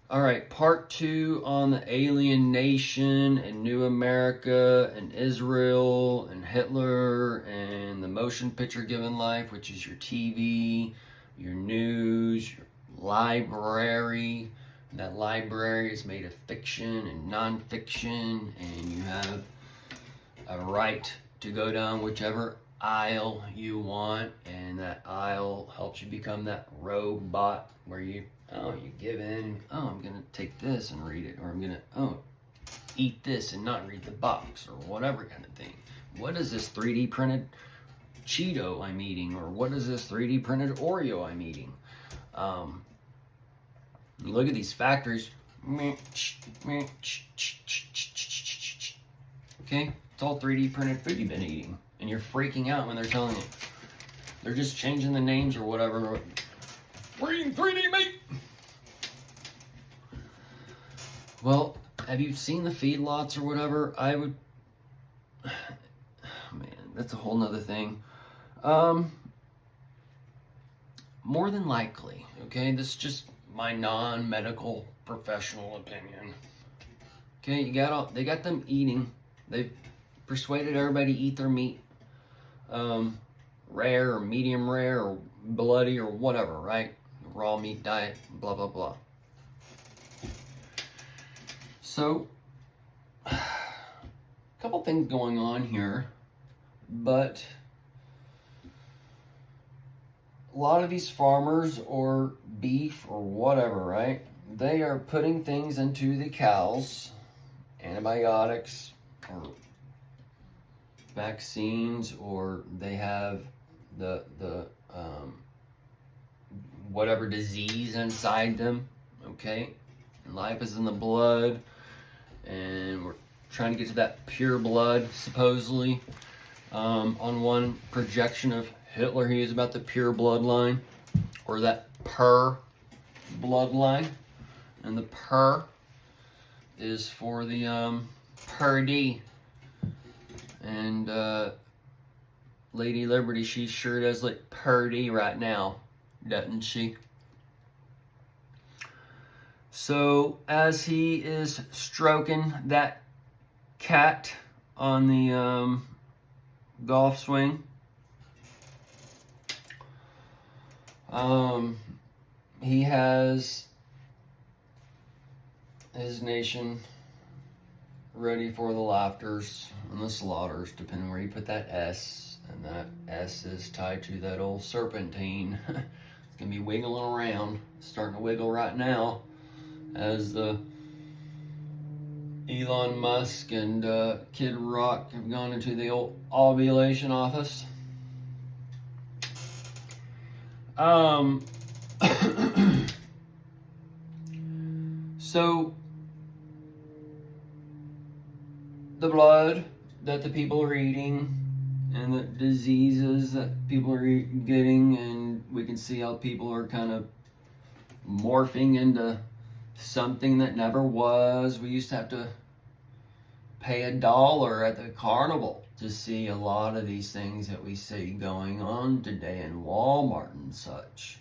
All right, part 2 on the alien nation and New America and Israel and Hitler and the motion picture given life, which is your TV, your news, your library. And that library is made of fiction and nonfiction, and you have a right to go down whichever aisle you want, and that aisle helps you become that robot where you give in. I'm gonna take this and read it, or I'm gonna eat this and not read the box, or whatever kind of thing. What is this 3D printed Cheeto I'm eating, or what is this 3D printed Oreo I'm eating? You look at these factories. Okay, it's all 3D printed food you've been eating, and you're freaking out when they're telling you. They're just changing the names or whatever. We're eating 3D meat. Well, have you seen the feedlots or whatever? Man, that's a whole nother thing. More than likely, okay, this is just my non-medical professional opinion. Okay, they got them eating. They've persuaded everybody to eat their meat, rare or medium rare or bloody or whatever, right? Raw meat diet, blah, blah, blah. So, a couple things going on here, but a lot of these farmers or beef or whatever, right? They are putting things into the cows, antibiotics or vaccines, or they have the whatever disease inside them, okay? And life is in the blood, and we're trying to get to that pure blood, supposedly. On one projection of Hitler, he is about the pure bloodline, or that pur bloodline, and the pur is for the purdy. And Lady Liberty, she sure does look purdy right now, doesn't she? So as he is stroking that cat on the golf swing, he has his nation ready for the laughters and the slaughters, depending where you put that S. And that S is tied to that old serpentine. It's gonna be wiggling around, starting to wiggle right now, as the Elon Musk and Kid Rock have gone into the old ovulation office. So the blood that the people are eating and the diseases that people are getting, and we can see how people are kind of morphing into something that never was. We used to have to pay $1 at the carnival to see a lot of these things that we see going on today in Walmart and such.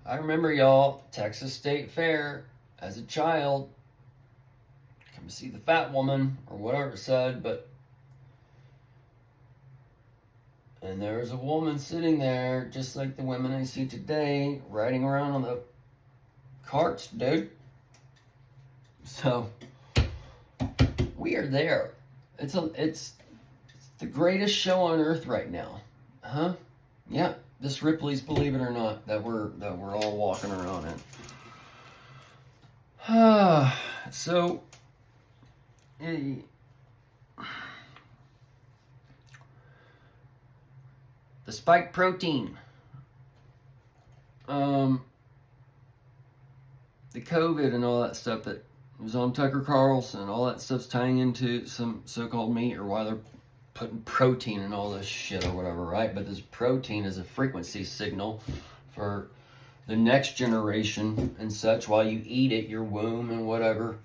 I remember, y'all, Texas State Fair as a child. Come see the fat woman or whatever it said, and there was a woman sitting there, just like the women I see today, riding around on the carts, dude. So we are there. It's the greatest show on earth right now, huh? Yeah, this Ripley's, believe it or not, that we're all walking around in. So, the spike protein, the COVID and all that stuff that was on Tucker Carlson, all that stuff's tying into some so-called meat, or why they're putting protein in all this shit or whatever, right? But this protein is a frequency signal for the next generation and such. While you eat it, your womb and whatever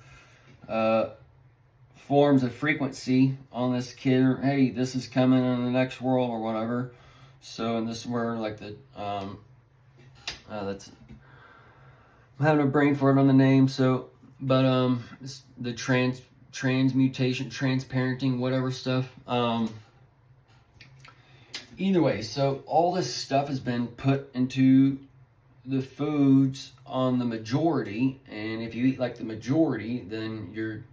forms of frequency on this kid, or hey, this is coming in the next world or whatever. So, and this is where like the that's, I'm having a brain fart on the name. So, but it's the transmutation, transparenting, whatever stuff. Either way, so all this stuff has been put into the foods on the majority, and if you eat like the majority, then you're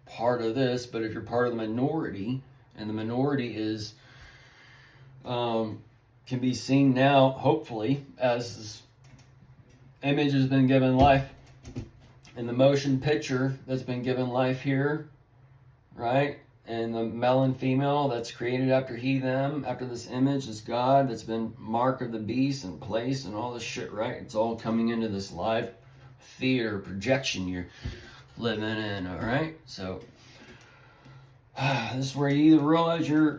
part of this. But if you're part of the minority, and the minority is can be seen now, hopefully, as this image has been given life, and the motion picture that's been given life here, right? And the male and female that's created after he, them, after this image is God, that's been mark of the beast and place and all this shit, right? It's all coming into this live theater projection you're living in, all right? So this is where you either realize you're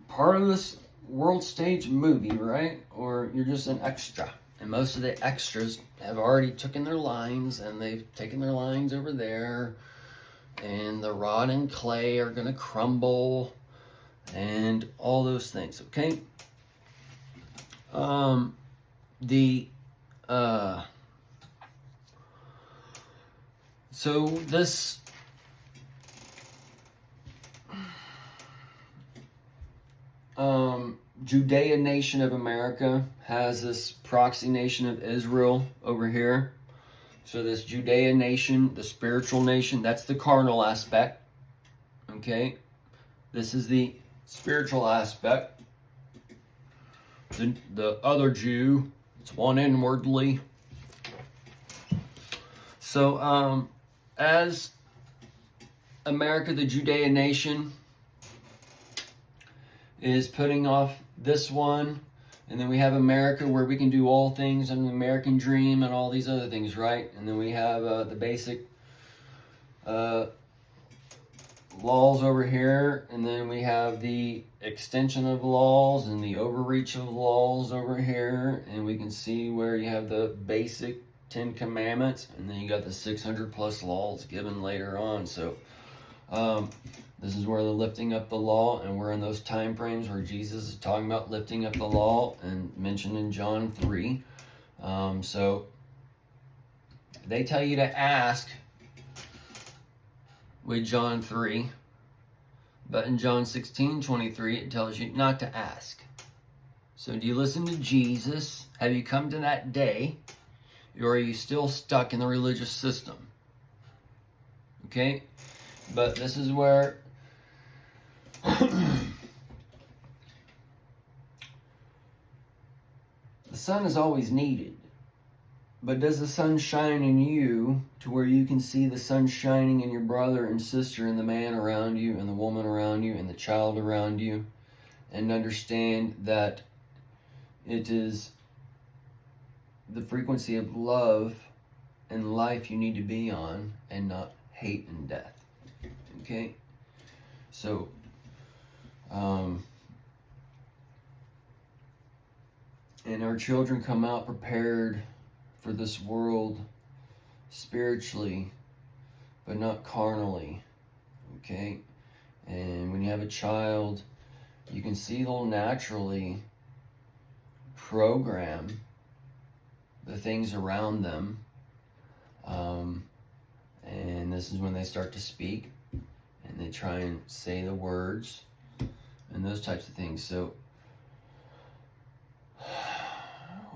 part of this world stage movie, right? Or you're just an extra. And most of the extras have already taken their lines, and they've taken their lines over there, and the rod and clay are going to crumble, and all those things, okay? So this Judea nation of America has this proxy nation of Israel over here. So this Judea nation, the spiritual nation, that's the carnal aspect. Okay? This is the spiritual aspect. The other Jew, it's one inwardly. So as America, the Judea nation, is putting off this one, and then we have America where we can do all things and the American dream and all these other things, right? And then we have the basic laws over here, and then we have the extension of laws and the overreach of laws over here, and we can see where you have the basic 10 commandments, and then you got the 600 plus laws given later on. So this is where the lifting up the law, and we're in those time frames where Jesus is talking about lifting up the law, and mentioned in John 3. So they tell you to ask with John 3, but in John 16:23 it tells you not to ask. So do you listen to Jesus? Have you come to that day, or are you still stuck in the religious system? Okay, but this is where the sun is always needed, but does the sun shine in you to where you can see the sun shining in your brother and sister and the man around you and the woman around you and the child around you, and understand that it is the frequency of love and life you need to be on, and not hate and death? Okay, so and our children come out prepared for this world spiritually, but not carnally. Okay, and when you have a child, you can see they'll naturally program the things around them, and this is when they start to speak, and they try and say the words and those types of things. So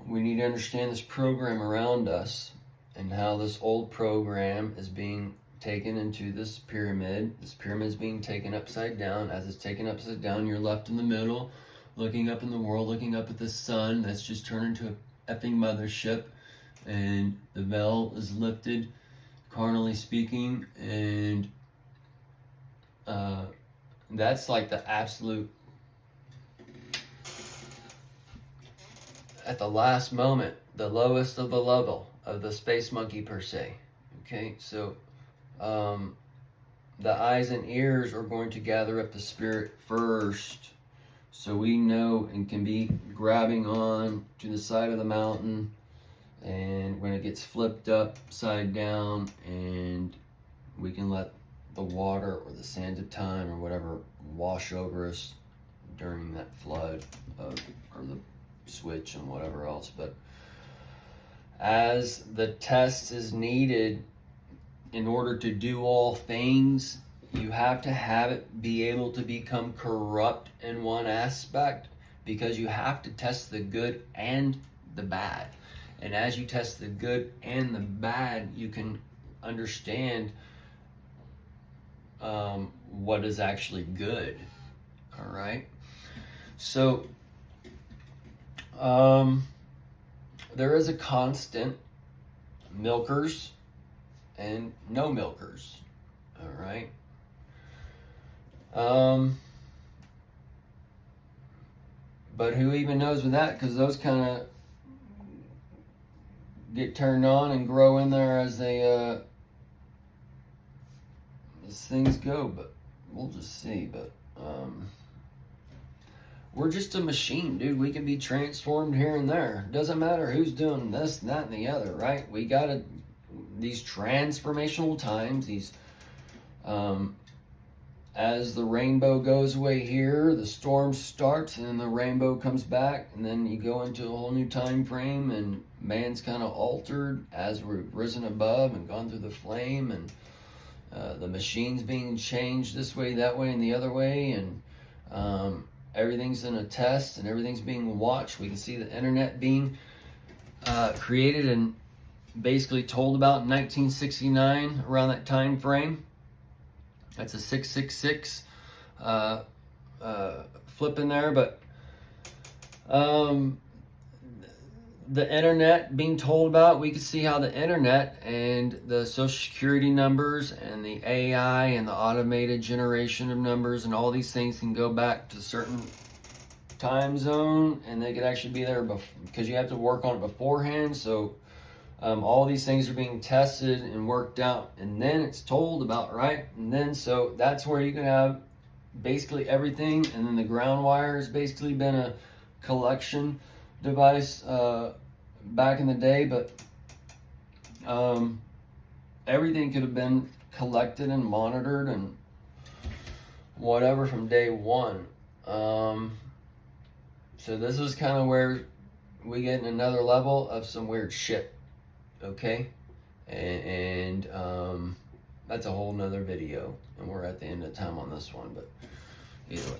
we need to understand this program around us, and how this old program is being taken into this pyramid. This pyramid is being taken upside down. As it's taken upside down, you're left in the middle, looking up in the world, looking up at the sun that's just turned into a effing mothership, and the veil is lifted, carnally speaking, and that's like the absolute, at the last moment, the lowest of the level of the space monkey per se. Okay, so the eyes and ears are going to gather up the spirit first, so we know and can be grabbing on to the side of the mountain, and when it gets flipped upside down, and we can let the water or the sands of time or whatever wash over us during that flood or the switch and whatever else. But as the test is needed in order to do all things, you have to have it be able to become corrupt in one aspect, because you have to test the good and the bad. And as you test the good and the bad, you can understand what is actually good. All right. So there is a constant: milkers and no milkers. All right. But who even knows with that? Because those kind of get turned on and grow in there as they as things go. But we'll just see. But we're just a machine, dude. We can be transformed here and there. Doesn't matter who's doing this, that, and the other, right? We got these transformational times, these as the rainbow goes away here, the storm starts, and then the rainbow comes back, and then you go into a whole new time frame, and man's kind of altered as we've risen above and gone through the flame, and the machine's being changed this way, that way, and the other way, and everything's in a test, and everything's being watched. We can see the internet being created and basically told about in 1969, around that time frame. That's a 666 flip in there, but the internet being told about, we can see how the internet and the social security numbers and the AI and the automated generation of numbers and all these things can go back to certain time zone, and they could actually be there because you have to work on it beforehand. So all these things are being tested and worked out, and then it's told about, right? And then so that's where you can have basically everything. And then the ground wire has basically been a collection device back in the day, but everything could have been collected and monitored and whatever from day one. So this is kind of where we get in another level of some weird shit. Okay, and that's a whole nother video, and we're at the end of time on this one, but either way.